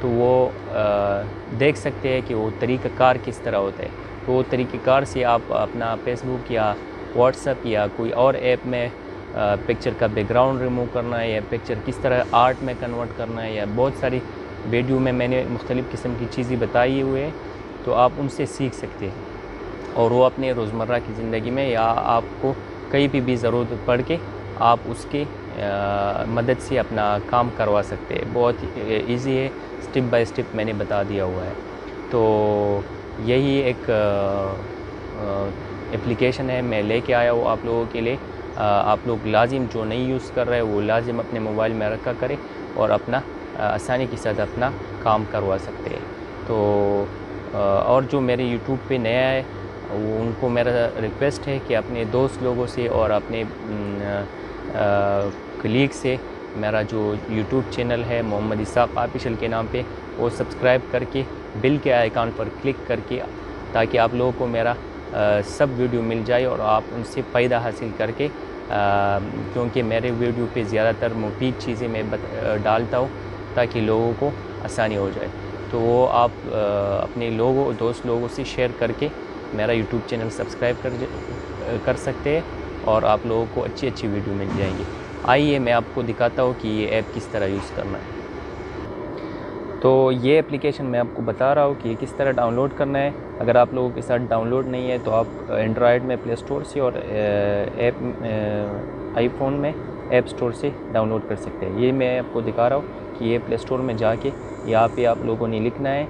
تو وہ دیکھ سکتے ہیں کہ وہ طریقہ کار کس طرح ہوتا ہے. تو وہ طریقہ کار سے آپ اپنا فیس بک یا واٹس ایپ یا کوئی اور ایپ میں پکچر کا بیک گراؤنڈ ریموو کرنا ہے یا پکچر کس طرح آرٹ میں کنورٹ کرنا ہے یا بہت ساری ویڈیو میں نے مختلف قسم کی چیزیں بتائی ہوئے ہیں, تو آپ ان سے سیکھ سکتے ہیں اور وہ اپنے روزمرہ کی زندگی میں یا آپ کو کہیں بھی ضرورت پڑ کے آپ اس کی مدد سے اپنا کام کروا سکتے ہیں. بہت ایزی ہے, سٹیپ بائی سٹیپ میں نے بتا دیا ہوا ہے. تو یہی ایک اپلیکیشن ہے میں لے کے آیا ہوں آپ لوگوں کے لیے. آپ لوگ لازم جو نہیں یوز کر رہے وہ لازم اپنے موبائل میں رکھا کرے اور اپنا آسانی کے ساتھ اپنا کام کروا سکتے ہیں. تو اور جو میرے یوٹیوب پہ نیا ہے وہ ان کو میرا ریکویسٹ ہے کہ اپنے دوست لوگوں سے اور اپنے کلیگ سے میرا جو یوٹیوب چینل ہے محمد اسحاق آفیشل کے نام پہ وہ سبسکرائب کر کے بیل کے آئیکن پر کلک کر کے, تاکہ آپ لوگوں کو میرا سب ویڈیو مل جائے اور آپ ان سے فائدہ حاصل کر کے, کیونکہ میرے ویڈیو پہ زیادہ تر مفید چیزیں میں ڈالتا ہوں تاکہ لوگوں کو آسانی ہو جائے. تو وہ آپ اپنے دوست لوگوں سے شیئر کر کے میرا یوٹیوب چینل سبسکرائب کر سکتے ہیں اور آپ لوگوں کو اچھی ویڈیو مل جائیں گی. آئیے میں آپ کو دکھاتا ہوں کہ یہ ایپ کس طرح یوز کرنا ہے. تو یہ اپلیکیشن میں آپ کو بتا رہا ہوں کہ یہ کس طرح ڈاؤن لوڈ کرنا ہے. اگر آپ لوگوں کے ساتھ ڈاؤن لوڈ نہیں ہے تو آپ اینڈرائڈ میں پلے اسٹور سے اور آئی فون میں ایپ اسٹور سے ڈاؤن لوڈ کر سکتے ہیں. یہ میں آپ کو دکھا رہا ہوں کہ یہ پلے اسٹور میں جا کے یہاں پہ آپ لوگوں نے لکھنا ہے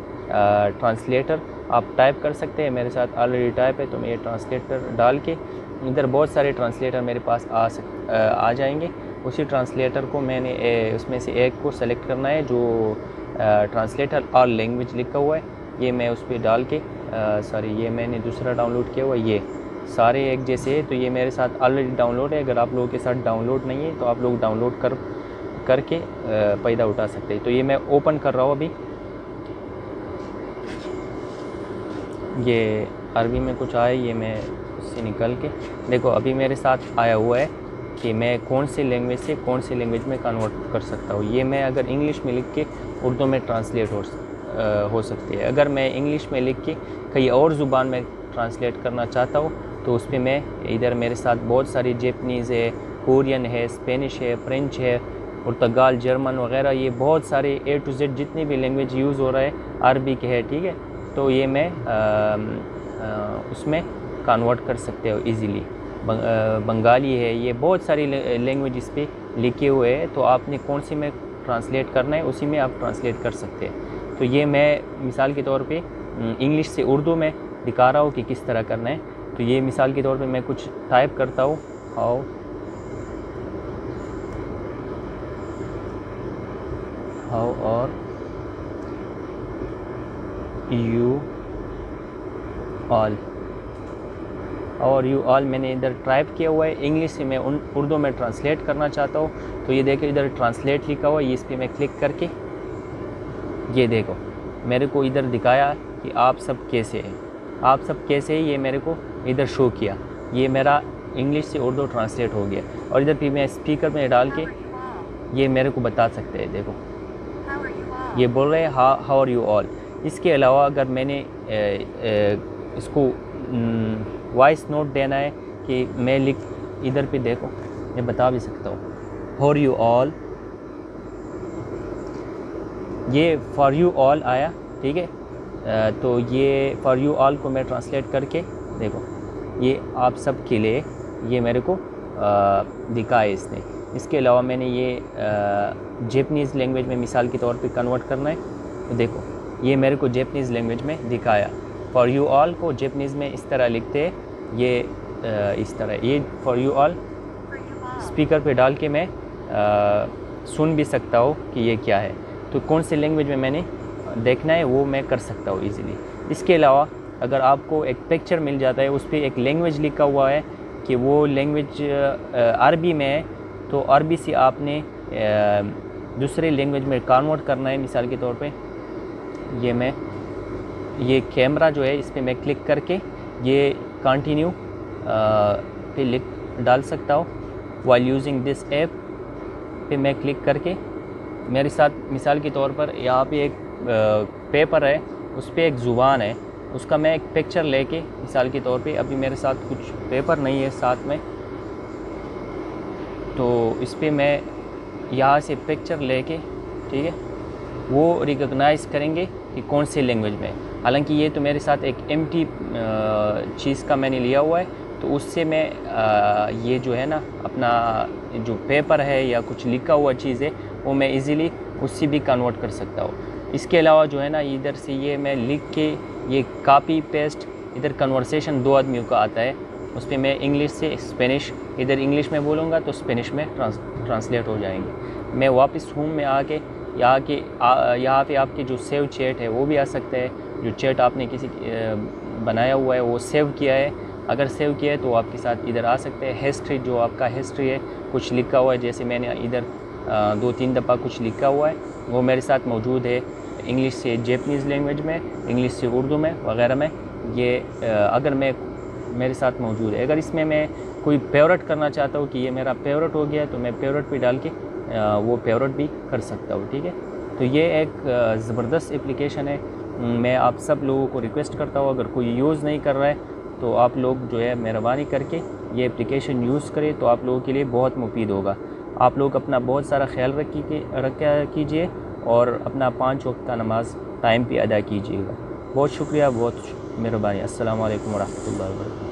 ٹرانسلیٹر. آپ ٹائپ کر سکتے ہیں, میرے ساتھ آلریڈی ٹائپ ہے تو میں یہ ٹرانسلیٹر ڈال کے ادھر بہت سارے ٹرانسلیٹر میرے پاس آ جائیں گے. اسی ٹرانسلیٹر کو میں نے اس میں سے ایک کو سلیکٹ کرنا ہے جو ٹرانسلیٹر آل لینگویج لکھا ہوا ہے. یہ میں اس پہ ڈال کے یہ میں نے دوسرا ڈاؤن لوڈ کیا ہوا ہے. یہ سارے ایک جیسے ہے تو یہ میرے ساتھ آلریڈی ڈاؤن لوڈ ہے. اگر آپ لوگوں کے ساتھ ڈاؤن لوڈ نہیں ہے تو آپ لوگ ڈاؤن لوڈ کر کے فائدہ اٹھا سکتے ہیں. تو یہ میں اوپن کر رہا ہوں ابھی. یہ عربی میں کچھ آیا, یہ میں اس سے نکل کے دیکھو ابھی میرے ساتھ آیا ہوا ہے کہ میں کون سی لینگویج سے کون سی لینگویج میں کنورٹ کر سکتا ہوں. یہ میں اگر انگلش میں لکھ کے اردو میں ٹرانسلیٹ ہو سکتی ہے. اگر میں انگلش میں لکھ کے کئی اور زبان میں ٹرانسلیٹ کرنا چاہتا ہوں تو اس پہ میں ادھر میرے ساتھ بہت ساری جیپنیز ہے, کورین ہے, اسپینش ہے, فرینچ ہے, پرتگال, جرمن وغیرہ, یہ بہت سارے A to Z جتنی بھی لینگویج یوز ہو رہا ہے عربی کے ہے, ٹھیک ہے. تو یہ میں اس میں کنورٹ کر سکتے ہو ایزیلی. بنگالی ہے, یہ بہت ساری لینگویج اس پہ لکھے ہوئے ہیں. تو آپ نے کون سی میں ٹرانسلیٹ کرنا ہے اسی میں آپ ٹرانسلیٹ کر سکتے ہیں. تو یہ میں مثال کے طور پہ انگلش سے اردو میں دکھا رہا ہوں کہ کس طرح کرنا ہے. تو یہ مثال کے طور پہ میں کچھ ٹائپ کرتا ہوں, ہاؤ اور یو آل میں نے ادھر ٹائپ کیا ہوا ہے. انگلش سے میں اردو میں ٹرانسلیٹ کرنا چاہتا ہوں. تو یہ دیکھو ادھر ٹرانسلیٹ لکھا ہوا ہے, اس پہ میں کلک کر کے یہ دیکھو میرے کو ادھر دکھایا کہ آپ سب کیسے ہیں, آپ سب کیسے ہیں, یہ میرے کو ادھر شو کیا. یہ میرا انگلش سے اردو ٹرانسلیٹ ہو گیا. اور ادھر پہ میں اسپیکر میں ڈال کے یہ میرے کو بتا سکتے ہیں. دیکھو یہ بول رہے ہیں ہاؤ آر یو آل. اس کے علاوہ اگر میں نے اس کو وائس نوٹ دینا ہے کہ میں ادھر پہ دیکھو میں بتا بھی سکتا ہوں ہاؤ آر یو آل. یہ فار یو آل آیا, ٹھیک ہے. تو یہ فار یو آل کو میں ٹرانسلیٹ کر کے دیکھو یہ آپ سب کے لیے یہ میرے کو دکھائے اس نے. اس کے علاوہ میں نے یہ جیپنیز لینگویج میں مثال کے طور پہ کنورٹ کرنا ہے. تو دیکھو یہ میرے کو جیپنیز لینگویج میں دکھایا. فار یو آل کو جیپنیز میں اس طرح لکھتے ہیں, یہ اس طرح. یہ فار یو آل اسپیکر پہ ڈال کے میں سن بھی سکتا ہوں کہ یہ کیا ہے. تو کون سی لینگویج میں نے دیکھنا ہے وہ میں کر سکتا ہوں ایزیلی. اس کے علاوہ اگر آپ کو ایک پکچر مل جاتا ہے اس پہ ایک لینگویج لکھا ہوا ہے کہ وہ لینگویج عربی میں ہے, تو عربی سے آپ نے دوسرے لینگویج میں کنورٹ کرنا ہے. مثال کے طور پہ یہ کیمرہ جو ہے اس پہ میں کلک کر کے یہ کنٹینیو پہ ڈال سکتا ہوں. وائل یوزنگ دس ایپ پہ میں کلک کر کے میرے ساتھ مثال کے طور پر یہاں پہ ایک پیپر ہے اس پہ ایک زبان ہے، اس کا میں ایک پکچر لے کے مثال کے طور پہ، ابھی میرے ساتھ کچھ پیپر نہیں ہے ساتھ میں، تو اس پہ میں یہاں سے پکچر لے کے ٹھیک ہے وہ ریکگنائز کریں گے کہ کون سی لینگویج میں ہے۔ حالانکہ یہ تو میرے ساتھ ایک ایمٹی چیز کا میں نے لیا ہوا ہے، تو اس سے میں یہ جو ہے نا اپنا جو پیپر ہے یا کچھ لکھا ہوا چیز ہے وہ میں ایزیلی اس سے بھی کنورٹ کر سکتا ہوں۔ اس کے علاوہ جو ہے نا ادھر سے یہ میں لکھ کے یہ کاپی پیسٹ، ادھر کنورسیشن دو آدمیوں کا آتا ہے، اس پہ میں انگلش سے اسپینش، ادھر انگلش میں بولوں گا تو اسپینش میں ٹرانسلیٹ ہو جائیں گے۔ میں واپس ہوم میں آ کے یہاں پہ آپ کے جو سیو چیٹ ہے وہ بھی آ سکتا ہے، جو چیٹ آپ نے کسی بنایا ہوا ہے وہ سیو کیا ہے، اگر سیو کیا ہے تو آپ کے ساتھ ادھر آ سکتے ہیں۔ ہسٹری جو آپ کا ہسٹری ہے کچھ لکھا ہوا ہے، جیسے میں نے ادھر 2-3 دفعہ کچھ لکھا ہوا ہے وہ میرے ساتھ موجود ہے، انگلش سے جیپنیز لینگویج میں، انگلش سے اردو میں وغیرہ میں، یہ اگر میرے ساتھ موجود ہے۔ اگر اس میں کوئی فیورٹ کرنا چاہتا ہوں کہ یہ میرا فیورٹ ہو گیا تو میں فیورٹ پہ ڈال کے وہ فیورٹ بھی کر سکتا ہوں، ٹھیک ہے۔ تو یہ ایک زبردست اپلیکیشن ہے، میں آپ سب لوگوں کو ریکویسٹ کرتا ہوں اگر کوئی یوز نہیں کر رہا ہے تو آپ لوگ جو ہے مہربانی کر کے یہ اپلیکیشن یوز کریں تو آپ لوگوں کے لیے بہت مفید ہوگا۔ آپ لوگ اپنا بہت سارا خیال رکھا کیجئے اور اپنا 5 وقت کا نماز ٹائم پہ ادا کیجیے گا۔ بہت شکریہ، بہت مہربانی۔ السلام علیکم ورحمۃ اللہ وبرکاتہ۔